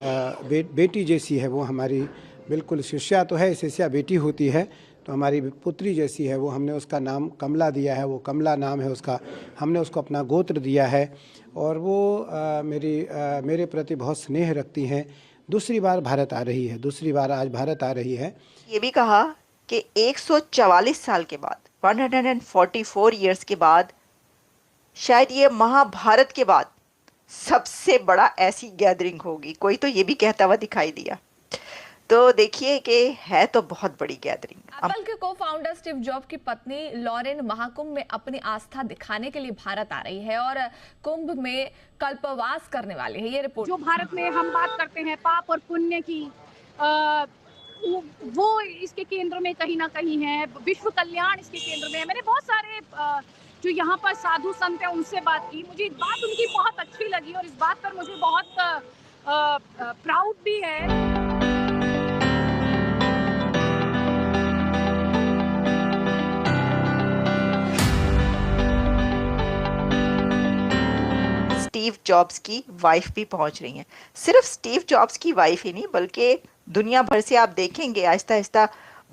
बेटी जैसी है वो हमारी, बिल्कुल शिष्या तो है, शिष्या बेटी होती है तो हमारी पुत्री जैसी है वो। हमने उसका नाम कमला दिया है, वो कमला नाम है उसका, हमने उसको अपना गोत्र दिया है और वो मेरे प्रति बहुत स्नेह रखती हैं। दूसरी बार भारत आ रही है, दूसरी बार आज भारत आ रही है। ये भी कहा कि 144 साल के बाद, 144 ईयर्स के बाद, शायद ये महाभारत के बाद सबसे बड़ा ऐसी गैदरिंग होगी। कोई तो ये भी कहता हुआ दिखाई दिया। तो देखिए कि है तो बहुत बड़ी गैदरिंग। एप्पल के को फाउंडर स्टीव जॉब की पत्नी लॉरेन महाकुंभ में अपनी आस्था दिखाने के लिए भारत आ रही है और कुंभ में कल्पवास करने वाली है। ये रिपोर्ट। जो भारत में हम बात करते हैं पाप और पुण्य की, वो इसके केंद्र में कहीं ना कहीं है। विश्व कल्याण इसके केंद्र में है। मैंने बहुत सारे जो यहाँ पर साधु संत हैं उनसे बात की, मुझे एक बात उनकी बहुत अच्छी लगी और इस बात पर मुझे बहुत प्राउड भी है। स्टीव जॉब्स की वाइफ भी पहुंच रही हैं। सिर्फ स्टीव जॉब्स की वाइफ ही नहीं, बल्कि दुनिया भर से आप देखेंगे आहिस्ता आहिस्ता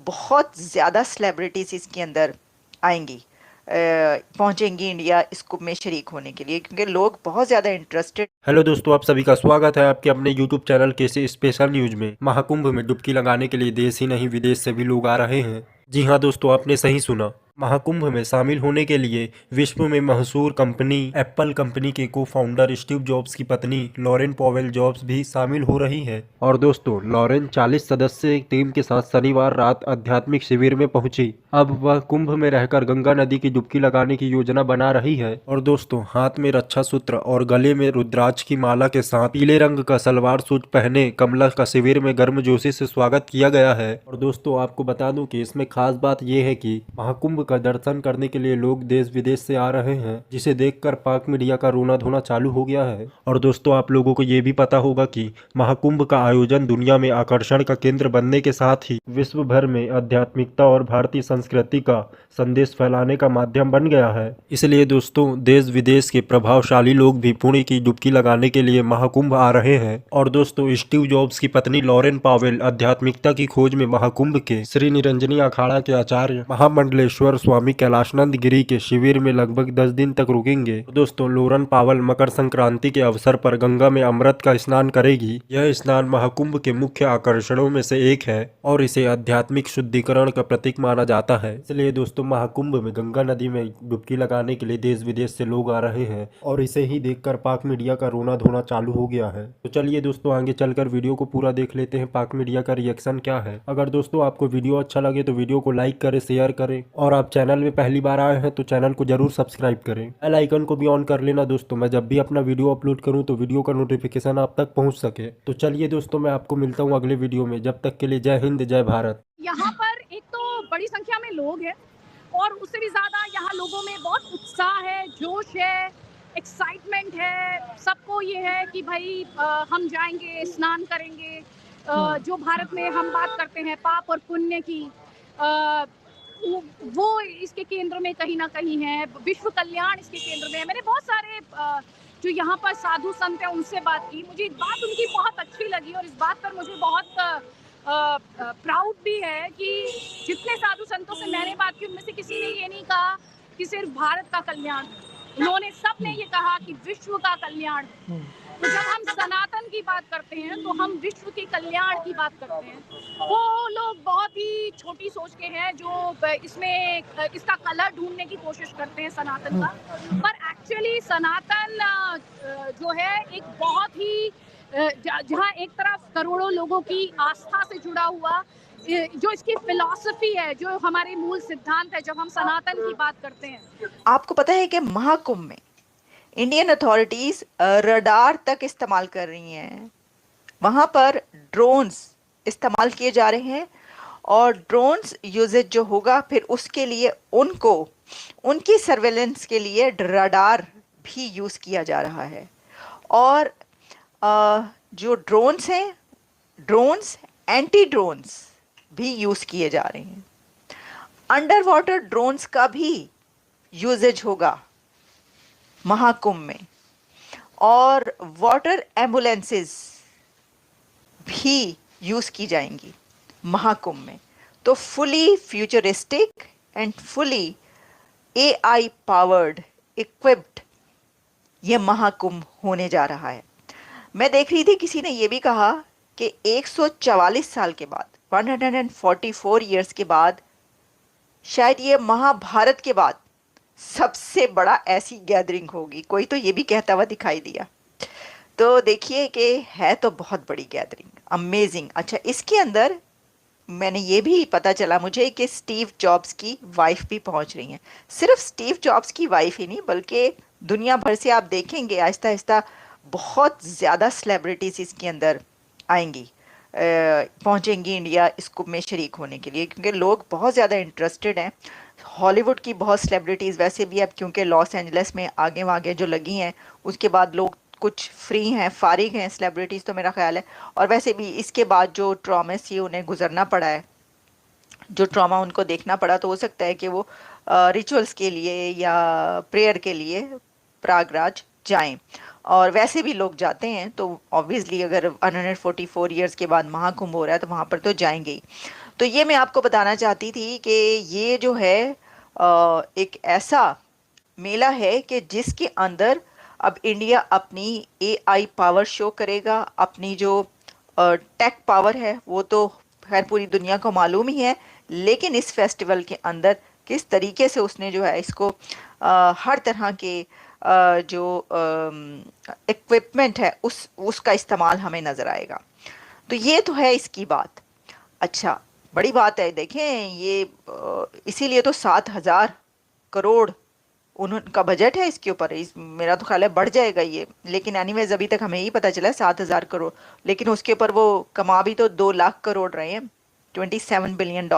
बहुत ज़्यादा सेलिब्रिटीज इसके अंदर आएंगी, पहुंचेंगी इंडिया इस कुंभ में शरीक होने के लिए, क्योंकि लोग बहुत ज़्यादा इंटरेस्टेड। हेलो दोस्तों, आप सभी का स्वागत है आपके अपने YouTube चैनल केसी स्पेशल न्यूज में। महाकुंभ में डुबकी लगाने के लिए देश ही नहीं विदेश से भी लोग आ रहे हैं। जी हाँ दोस्तों, आपने सही सुना। महाकुंभ में शामिल होने के लिए विश्व में मशहूर कंपनी एप्पल कंपनी के को फाउंडर स्टीव जॉब्स की पत्नी लॉरेन पॉवेल जॉब्स भी शामिल हो रही है। और दोस्तों, लॉरेन 40 सदस्य टीम के साथ शनिवार रात आध्यात्मिक शिविर में पहुंची। अब वह कुंभ में रहकर गंगा नदी की डुबकी लगाने की योजना बना रही है। और दोस्तों, हाथ में रक्षा सूत्र और गले में रुद्राक्ष की माला के साथ पीले रंग का सलवार सूट पहने कमला का शिविर में गर्मजोशी से स्वागत किया गया है। और दोस्तों, आपको बता दूं कि इसमें खास बात यह है कि महाकुंभ का दर्शन करने के लिए लोग देश विदेश से आ रहे हैं, जिसे देखकर पाक मीडिया का रोना धोना चालू हो गया है। और दोस्तों, आप लोगों को ये भी पता होगा कि महाकुंभ का आयोजन दुनिया में आकर्षण का केंद्र बनने के साथ ही विश्व भर में आध्यात्मिकता और भारतीय संस्कृति का संदेश फैलाने का माध्यम बन गया है। इसलिए दोस्तों, देश विदेश के प्रभावशाली लोग भी पुण्य की डुबकी लगाने के लिए महाकुंभ आ रहे हैं। और दोस्तों, स्टीव जॉब्स की पत्नी लॉरेन पॉवेल आध्यात्मिकता की खोज में महाकुंभ के श्री निरंजनी अखाड़ा के आचार्य महामंडलेश्वर स्वामी कैलाशनंद गिरी के शिविर में लगभग 10 दिन तक रुकेंगे। दोस्तों, लॉरेन पॉवेल मकर संक्रांति के अवसर पर गंगा में अमृत का स्नान करेगी। यह स्नान महाकुंभ के मुख्य आकर्षणों में से एक है और इसे आध्यात्मिक शुद्धिकरण का प्रतीक माना जाता है। इसलिए दोस्तों, महाकुंभ में गंगा नदी में डुबकी लगाने के लिए देश विदेश से लोग आ रहे हैं और इसे ही देखकर पाक मीडिया का रोना धोना चालू हो गया है। तो चलिए दोस्तों, आगे चलकर वीडियो को पूरा देख लेते हैं, पाक मीडिया का रिएक्शन क्या है। अगर दोस्तों आपको वीडियो अच्छा लगे तो वीडियो को लाइक करें, शेयर करें और आप चैनल में पहली बार आए हैं तो चैनल को जरूर सब्सक्राइब करें। बेल आइकन को भी ऑन कर लेना दोस्तों, मैं जब भी अपना वीडियो अपलोड करूं तो वीडियो का नोटिफिकेशन आप तक पहुंच सके। तो चलिए दोस्तों, मैं आपको मिलता हूं अगले वीडियो में। जब तक के लिए जय हिंद, जय भारत। यहाँ पर एक तो बड़ी संख्या में लोग हैं और उससे भी ज्यादा यहाँ लोगों में बहुत उत्साह है, जोश है, एक्साइटमेंट है। सबको ये है कि भाई हम जाएंगे, स्नान करेंगे। जो भारत में हम बात करते हैं पाप और पुण्य की, वो इसके केंद्र में कहीं ना कहीं है। विश्व कल्याण इसके केंद्र में है। मैंने बहुत सारे जो यहाँ पर साधु संत हैं उनसे बात की, मुझे एक बात उनकी बहुत अच्छी लगी और इस बात पर मुझे बहुत प्राउड भी है कि जितने साधु संतों से मैंने बात की उनमें से किसी ने ये नहीं कहा कि सिर्फ भारत का कल्याण, उन्होंने सबने ये कहा कि विश्व का कल्याण। तो जब हम सनातन की बात करते हैं तो हम विश्व के कल्याण की बात करते हैं। वो लोग बहुत ही छोटी सोच के हैं जो इसमें इसका कलर ढूंढने की कोशिश करते हैं सनातन का, पर एक्चुअली सनातन जो है एक बहुत ही जहाँ एक तरफ करोड़ों लोगों की आस्था से जुड़ा हुआ जो इसकी फिलॉसफी है, जो हमारे मूल सिद्धांत है, जब हम सनातन की बात करते हैं। आपको पता है कि महाकुंभ में इंडियन अथॉरिटीज रडार तक इस्तेमाल कर रही हैं। वहां पर ड्रोन्स इस्तेमाल किए जा रहे हैं और ड्रोन्स यूजेज जो होगा फिर उसके लिए उनको उनकी सर्वेलेंस के लिए रडार भी यूज़ किया जा रहा है। और जो ड्रोन्स हैं, ड्रोन्स एंटी ड्रोन्स भी यूज़ किए जा रहे हैं। अंडर वाटर ड्रोन्स का भी यूजेज होगा महाकुंभ में और वाटर एम्बुलेंसेस ही यूज़ की जाएंगी महाकुंभ में। तो fully futuristic and fully AI powered equipped ये महाकुंभ होने जा रहा है। मैं देख रही थी किसी ने ये भी कहा कि 144 साल के बाद 144 ईयर्स के बाद शायद ये महाभारत के बाद सबसे बड़ा ऐसी गैदरिंग होगी। कोई तो ये भी कहता हुआ दिखाई दिया। तो देखिए कि है तो बहुत बड़ी गैदरिंग, अमेजिंग। अच्छा, इसके अंदर मैंने ये भी पता चला मुझे कि स्टीव जॉब्स की वाइफ भी पहुंच रही हैं। सिर्फ स्टीव जॉब्स की वाइफ ही नहीं बल्कि दुनिया भर से आप देखेंगे आहिस्ता आहिस्ता बहुत ज़्यादा सेलिब्रिटीज़ इसके अंदर आएंगी, पहुंचेंगी इंडिया इस कुंभ में शरीक होने के लिए, क्योंकि लोग बहुत ज़्यादा इंटरेस्टेड हैं। हॉलीवुड की बहुत सेलिब्रिटीज़ वैसे भी अब क्योंकि लॉस एंजलिस में आगे वागे जो लगी हैं, उसके बाद लोग कुछ फ्री हैं, फारिग हैं सेलिब्रिटीज़, तो मेरा ख्याल है। और वैसे भी इसके बाद जो ट्रॉमा से उन्हें गुजरना पड़ा है, जो ट्रॉमा उनको देखना पड़ा, तो हो सकता है कि वो रिचुअल्स के लिए या प्रेयर के लिए प्रयागराज जाएं। और वैसे भी लोग जाते हैं, तो ऑब्वियसली अगर 144 ईयर्स के बाद महाकुंभ हो रहा है तो वहाँ पर तो जाएंगे ही। तो ये मैं आपको बताना चाहती थी कि ये जो है एक ऐसा मेला है कि जिसके अंदर अब इंडिया अपनी AI पावर शो करेगा, अपनी जो टेक पावर है वो तो खैर पूरी दुनिया को मालूम ही है, लेकिन इस फेस्टिवल के अंदर किस तरीके से उसने जो है इसको हर तरह के जो इक्विपमेंट है उसका इस्तेमाल हमें नज़र आएगा। तो ये तो है इसकी बात। अच्छा, बड़ी बात है, देखें ये इसीलिए तो 7,000 करोड़ उनका बजट है इसके ऊपर। मेरा तो ख्याल है बढ़ जाएगा ये, लेकिन एनीवेज अभी तक हमें ही पता चला 7,000 करोड़, लेकिन उसके ऊपर वो कमा भी तो 2 लाख करोड़ रहे हैं, $27 बिलियन